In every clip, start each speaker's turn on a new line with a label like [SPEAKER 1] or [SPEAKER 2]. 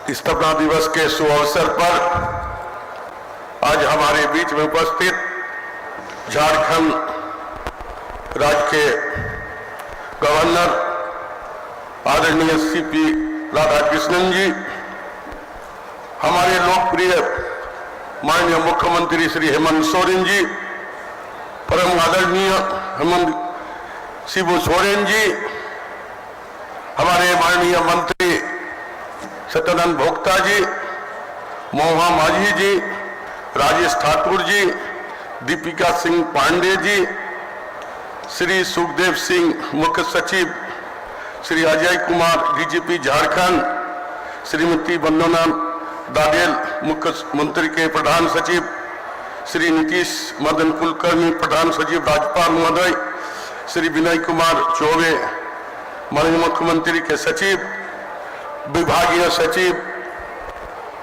[SPEAKER 1] स्थापना दिवस के शुभ अवसर पर आज हमारे बीच में उपस्थित झारखंड राज्य के गवर्नर आदरणीय सीपी राधाकृष्णन जी, हमारे लोकप्रिय माननीय मुख्यमंत्री श्री हेमंत सोरेन जी, परम आदरणीय हेमंत शिबू सोरेन जी, हमारे माननीय मंत्री सत्यानंद भोक्ता जी, मोहा माझी जी, राजेश ठाकुर जी, दीपिका सिंह पांडे जी, श्री सुखदेव सिंह मुख्य सचिव, श्री अजय कुमार डीजीपी झारखंड, श्रीमती वंदना दादेल मुख्यमंत्री के प्रधान सचिव, श्री नीतीश मदन कुलकर्णी प्रधान सचिव राज्यपाल महोदय, श्री विनय कुमार चौबे माननीय मुख्यमंत्री के सचिव, विभागीय सचिव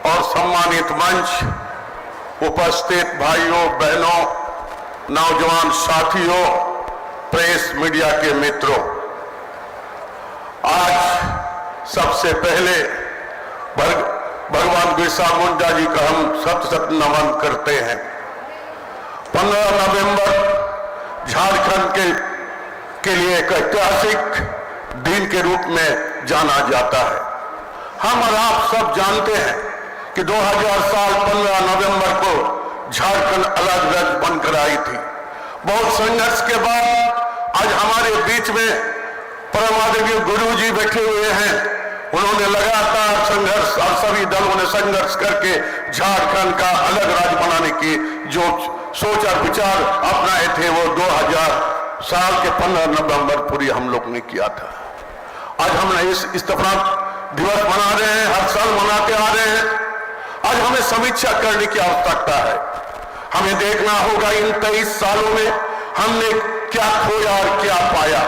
[SPEAKER 1] और सम्मानित मंच, उपस्थित भाइयों बहनों, नौजवान साथियों, प्रेस मीडिया के मित्रों, आज सबसे पहले भगवान बिरसा मुंडा जी का हम सत नमन करते हैं। 15 नवंबर झारखंड के लिए एक ऐतिहासिक दिन के रूप में जाना जाता है। हम और आप सब जानते हैं कि 2000 साल 15 नवंबर को झारखंड अलग राज्य बनकर आई थी। बहुत संघर्ष के बाद आज हमारे बीच में परम आदरणीय गुरु जी बैठे हुए हैं। उन्होंने लगातार संघर्ष और सभी दलों ने संघर्ष करके झारखंड का अलग राज्य बनाने की जो सोच और विचार अपनाए थे वो 2000 साल के 15 नवंबर पूरी हम लोग ने किया था। आज हमने इस स्थापना दिवस मना रहे हैं, हर साल मनाते आ रहे हैं। आज हमें समीक्षा करने की आवश्यकता है। हमें देखना होगा इन 23 सालों में हमने क्या खोया और क्या पाया।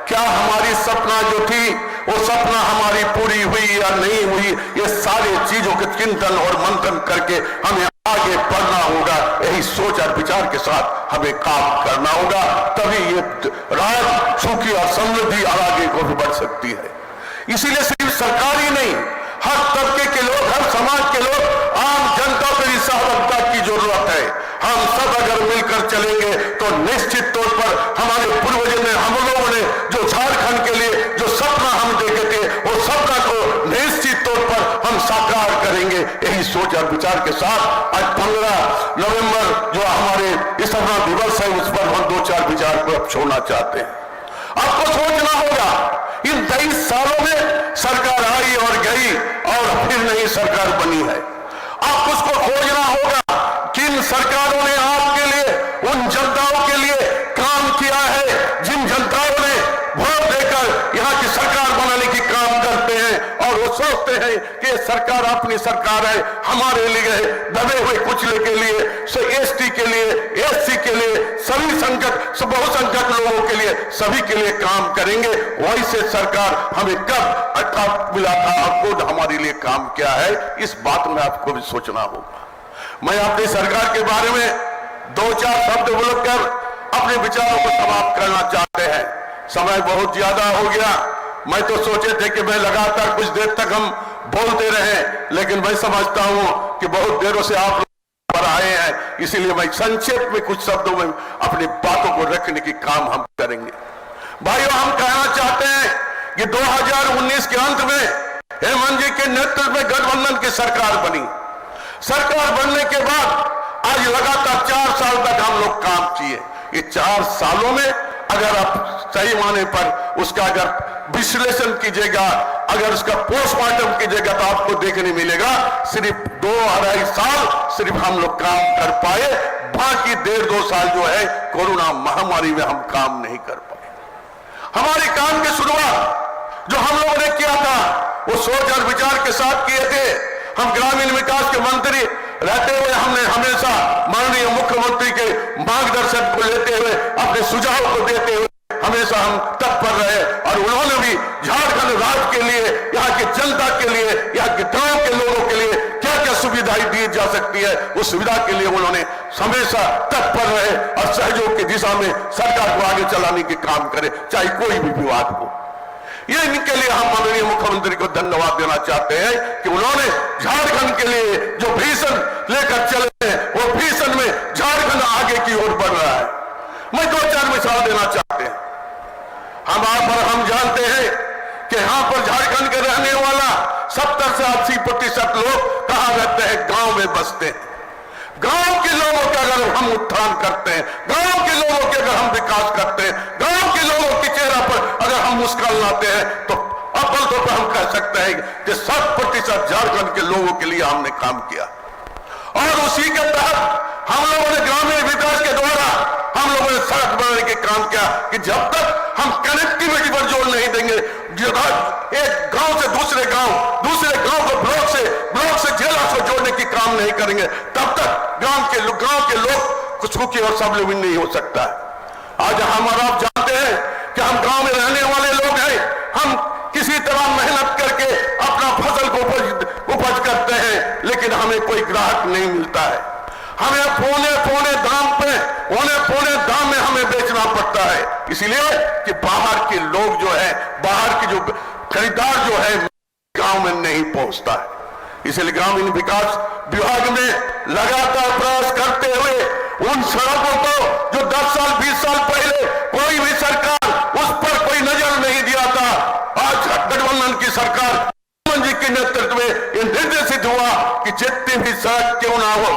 [SPEAKER 1] क्या हमारी सपना जो थी वो सपना हमारी पूरी हुई या नहीं हुई, ये सारे चीजों के चिंतन और मंथन करके हमें आगे बढ़ना होगा। यही सोच और विचार के साथ हमें काम करना होगा, तभी ये राज सुखी और समृद्धि और आगे को भी बढ़ सकती है। इसीलिए सिर्फ सरकार ही नहीं, हर तबके के लोग, हर समाज के लोग, आम जनता को भी सहभागिता की जरूरत है। हम सब अगर मिलकर चलेंगे तो निश्चित तौर पर हमारे पूर्वजों ने, हम लोगों ने जो झारखंड के लिए जो सपना हम देखे थे वो सपना को निश्चित तौर पर हम साकार करेंगे। यही सोच और विचार के साथ आज 15 नवंबर जो हमारे स्थापना दिवस है उस पर हम 2-4 विचार को अब छोड़ना चाहते हैं। आपको सोचना होगा इन 23 सालों में सरकार आई और गई और फिर नई सरकार बनी है। आपको उसको खोजना होगा किन सरकारों ने आपके लिए, उन जनताओं के लिए काम किया है जिन जनताओं ने वोट देकर यहाँ की सरकार बनाने की काम करते हैं और वो सोचते हैं कि सरकार अपनी सरकार है, हमारे लिए दबे हुए कुचले के लिए, एसटी के लिए, एससी के लिए, सभी संकट बहुसंख्यक लोगों के लिए, सभी के लिए काम करेंगे। वही से सरकार हमें कब मिला था और खुद हमारे लिए काम किया है, इस बात में आपको भी सोचना होगा। मैं अपनी सरकार के बारे में 2-4 शब्द बोलकर अपने विचारों को समाप्त करना चाहते हैं। समय बहुत ज्यादा हो गया। मैं तो सोचे थे कि मैं लगातार कुछ देर तक हम बोलते रहे, लेकिन मैं समझता हूं कि बहुत देरों से आप लोग पर आए हैं, इसीलिए मैं संक्षेप में कुछ शब्दों में अपनी बातों को रखने की काम हम करेंगे। भाइयों, हम कहना चाहते हैं कि 2019 के अंत में हेमंत जी के नेतृत्व में गठबंधन की सरकार बनी। सरकार बनने के बाद आज लगातार 4 साल तक हम लोग काम किए। ये 4 सालों में अगर आप सही माने पर उसका अगर विश्लेषण कीजिएगा, अगर उसका पोस्टमार्टम कीजिएगा तो आपको देखने मिलेगा सिर्फ 2-2.5 साल सिर्फ हम लोग काम कर पाए। बाकी 1.5-2 साल जो है कोरोना महामारी में हम काम नहीं कर पाए। हमारे काम की शुरुआत जो हम लोगों ने किया था वो सोच और विचार के साथ किए थे। हम ग्रामीण विकास के मंत्री रहते हुए हमने हमेशा माननीय मुख्यमंत्री के मार्गदर्शन को लेते हुए, अपने सुझाव को देते हुए हमेशा हम तत्पर रहे और उन्होंने भी झारखंड राज्य के लिए, यहाँ की जनता के लिए, यहाँ के गांव के लोगों के लिए क्या क्या सुविधाएं दी जा सकती है, उस सुविधा के लिए उन्होंने हमेशा तत्पर रहे और सहयोग की दिशा में सरकार को आगे चलाने के काम करे, चाहे कोई भी विवाद हो। ये इनके लिए हम माननीय मुख्यमंत्री को धन्यवाद देना चाहते हैं कि उन्होंने झारखंड के लिए जो विजन लेकर चले हैं, वो विजन में झारखंड आगे की ओर बढ़ रहा है। मैं 2-4 मिसाल देना चाहते हैं। हम जानते हैं कि यहां पर झारखंड के रहने वाला 70 से 80% लोग कहां रहते हैं? गांव में बसते हैं। गांव के लोगों के अगर हम उत्थान करते हैं, गांव के लोगों के अगर हम विकास करते हैं, गांव के लोगों के चेहरा पर अगर हम मुस्कान लाते हैं, तो अव्वल तौर पर हम कह सकते हैं कि 100% झारखंड के लोगों के लिए हमने काम किया। और उसी के तहत हम लोगों ने ग्रामीण विकास के द्वारा हम लोगों ने सड़क बनाने के काम किया कि जब तक हम कनेक्टिविटी पर जोर नहीं देंगे, एक गांव से दूसरे गांव को ब्लॉक से जिला से जोड़ने की काम नहीं करेंगे, तब तक गांव के लोग कुछ सुखी और स्वावलंबी नहीं हो सकता है। आज हम और आप जानते हैं कि हम गांव में रहने वाले लोग हैं। हम किसी तरह मेहनत करके अपना फसल को उपज करते हैं, लेकिन हमें कोई ग्राहक नहीं मिलता है। हमें पौने दाम में हमें बेचना पड़ता है, इसलिए कि बाहर के लोग जो है, बाहर के जो खरीदार जो है, गांव में नहीं पहुंचता है। इसलिए ग्रामीण विकास विभाग में लगातार प्रयास करते हुए उन सड़कों को जो 10 साल 20 साल पहले कोई भी सरकार उस पर कोई नजर नहीं दिया था, आज गठबंधन की सरकार जी के नेतृत्व में यह निर्देशित हुआ कि जितनी भी सड़क क्यों ना हो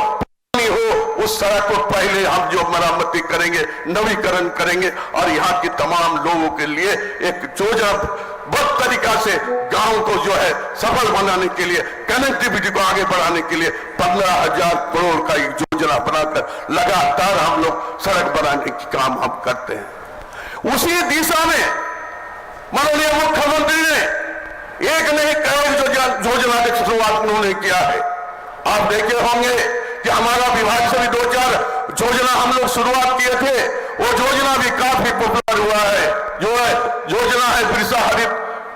[SPEAKER 1] उस सड़क को पहले हम जो मरम्मती करेंगे, नवीकरण करेंगे और यहाँ के तमाम लोगों के लिए एक योजनाबद्ध तरीका से गांव को जो है सफल बनाने के लिए, कनेक्टिविटी को आगे बढ़ाने के लिए 15,000 करोड़ का एक योजना बनाकर लगातार हम लोग सड़क बनाने की काम हम करते हैं। उसी दिशा में माननीय मुख्यमंत्री ने एक नहीं कई योजना की शुरुआत उन्होंने किया है। आप देखे होंगे कि हमारा विभाग से भी 2-4 योजना हम लोग शुरुआत किए थे, वो योजना भी काफी पॉपुलर हुआ है। जो है योजना है बिरसा हरित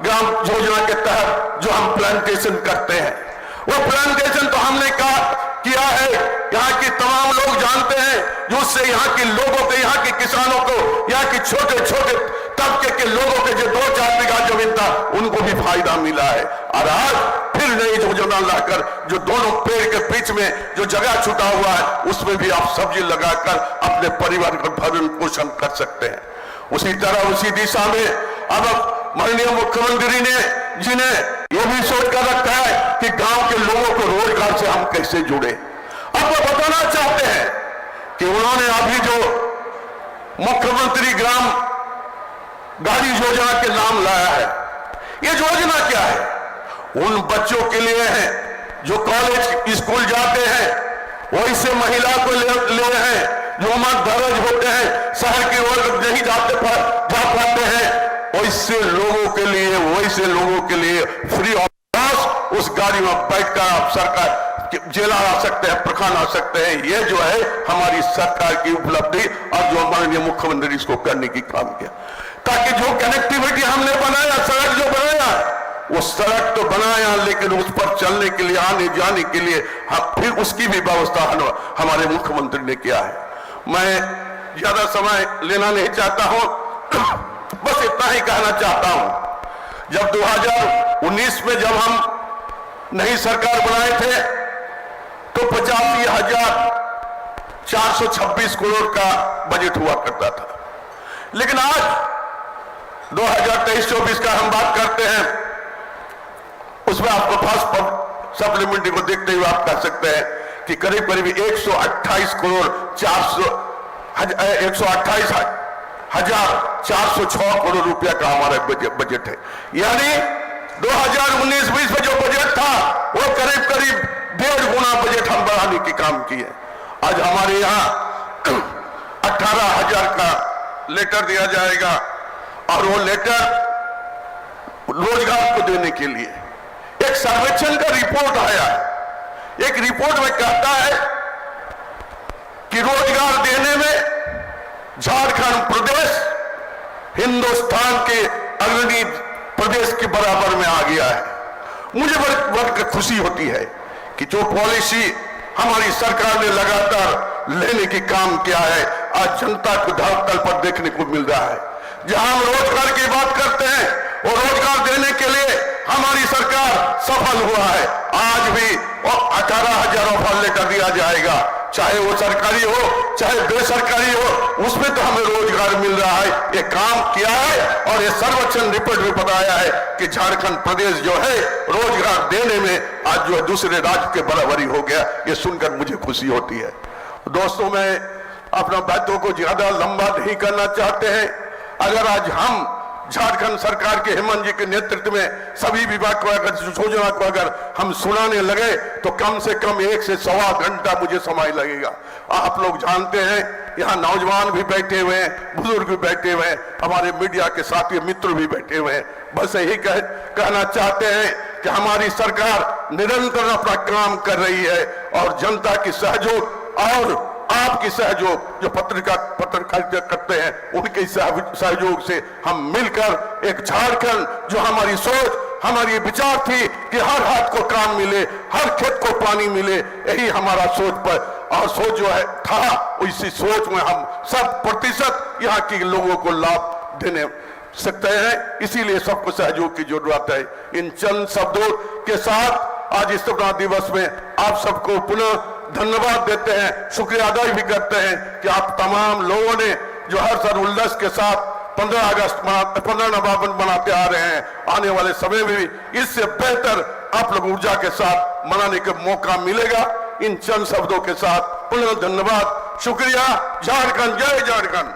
[SPEAKER 1] ग्राम योजना के तहत जो हम प्लांटेशन करते हैं, वो प्लांटेशन तो हमने किया है। यहाँ के तमाम लोग जानते हैं, जो उससे यहाँ के लोगों को, यहाँ के किसानों को, यहाँ के छोटे छोटे तबके के लोगों के जो 2-4 बीघा जमीन था, उनको भी फायदा मिला है। और आज फिर नई योजना लाकर जो दोनों पेड़ के बीच में जो जगह छूटा हुआ है, उसमें भी आप सब्जी लगाकर अपने परिवार का भरण पोषण कर सकते हैं। उसी तरह उसी दिशा में अब माननीय मुख्यमंत्री ने जिन्हें यह भी सोचकर रखा है कि गांव के लोगों को रोजगार से हम कैसे जुड़े। अब वो बताना चाहते हैं कि उन्होंने अभी जो मुख्यमंत्री ग्राम गाड़ी योजना के नाम लाया है, ये योजना क्या है? उन बच्चों के लिए है जो कॉलेज स्कूल जाते हैं, वैसे महिला को ले हैं जो मर्द दर्ज होते हैं, शहर की ओर नहीं जा पाते हैं, वैसे लोगों के लिए फ्री ऑफ कॉस्ट उस गाड़ी में बैठकर आप सरकार जिला आ सकते हैं, प्रखंड आ सकते हैं। ये जो है हमारी सरकार की उपलब्धि और जो माननीय मुख्यमंत्री इसको करने की काम किया, ताकि जो कनेक्टिविटी हमने बनाया, सड़क जो बनाया, वो सड़क तो बनाया, लेकिन उस पर चलने के लिए, आने जाने के लिए फिर उसकी भी व्यवस्था हमारे मुख्यमंत्री ने किया है। मैं ज्यादा समय लेना नहीं चाहता हूं, बस इतना ही कहना चाहता हूं। जब 2019 में जब हम नई सरकार बनाए थे तो 85,426 करोड़ का बजट हुआ करता था, लेकिन आज 2023-24 का हम बात करते हैं, उसमें आपको फर्स्ट सप्लीमेंट्री को देखते हुए आप कह सकते हैं कि करीब 128,406 करोड़ रुपया का हमारा बजट है। यानी 2019-20 में जो बजट था वो करीब 1.5 गुना बजट हम बढ़ाने की काम किए। आज हमारे यहाँ 18,000 का लेटर दिया जाएगा और वो लेटर रोजगार को देने के लिए एक सर्वेक्षण का रिपोर्ट आया है। एक रिपोर्ट में कहता है कि रोजगार देने में झारखंड प्रदेश हिंदुस्तान के अग्रणी प्रदेश के बराबर में आ गया है। मुझे बड़ी खुशी होती है कि जो पॉलिसी हमारी सरकार ने लगातार लेने की काम किया है, आज जनता को धरातल पर देखने को मिल रहा है। जहां हम रोजगार की बात करते हैं, और रोजगार देने के लिए हमारी सरकार सफल हुआ है। आज भी 18,000 ऑफर लेटर दिया जाएगा, चाहे वो सरकारी हो चाहे बेसरकारी हो, उसमें तो हमें रोजगार मिल रहा है। ये काम किया है और ये सर्वेक्षण रिपोर्ट में बताया है कि झारखंड प्रदेश जो है रोजगार देने में आज जो है दूसरे राज्य के बराबरी हो गया। ये सुनकर मुझे खुशी होती है। दोस्तों, मैं अपना बातों को ज्यादा लंबा नहीं करना चाहते हैं। अगर आज हम झारखंड सरकार के हेमंत जी के नेतृत्व में सभी विभाग को अगर योजना को अगर हम सुनाने लगे तो कम से कम 1 से सवा घंटा मुझे समय लगेगा। आप लोग जानते हैं, यहाँ नौजवान भी बैठे हुए हैं, बुजुर्ग भी बैठे हुए हैं, हमारे मीडिया के साथी मित्र भी बैठे हुए हैं। बस यही कहना चाहते हैं कि हमारी सरकार निरंतर अपना काम कर रही है और जनता की सहयोग और आपकी सहयोग जो पत्रकारिता करते हैं उनके सहयोग से हम मिलकर एक झारखंड, जो हमारी सोच हमारी विचार थी कि हर हाथ को काम मिले, हर खेत को पानी मिले, यही हमारा सोच पर और सोच जो है था, इसी सोच में हम 100% यहाँ के लोगों को लाभ देने सकते हैं। इसीलिए सबको सहयोग की जरूरत है। इन चंद शब्दों के साथ आज स्थापना दिवस में आप सबको पुनः धन्यवाद देते हैं, शुक्रिया अदा भी करते हैं कि आप तमाम लोगों ने जो हर्ष और उल्लास के साथ 15 नवंबर मनाते आ रहे हैं। आने वाले समय में भी इससे बेहतर आप लोग ऊर्जा के साथ मनाने का मौका मिलेगा। इन चंद शब्दों के साथ पुनः धन्यवाद, शुक्रिया। झारखंड, जय झारखंड।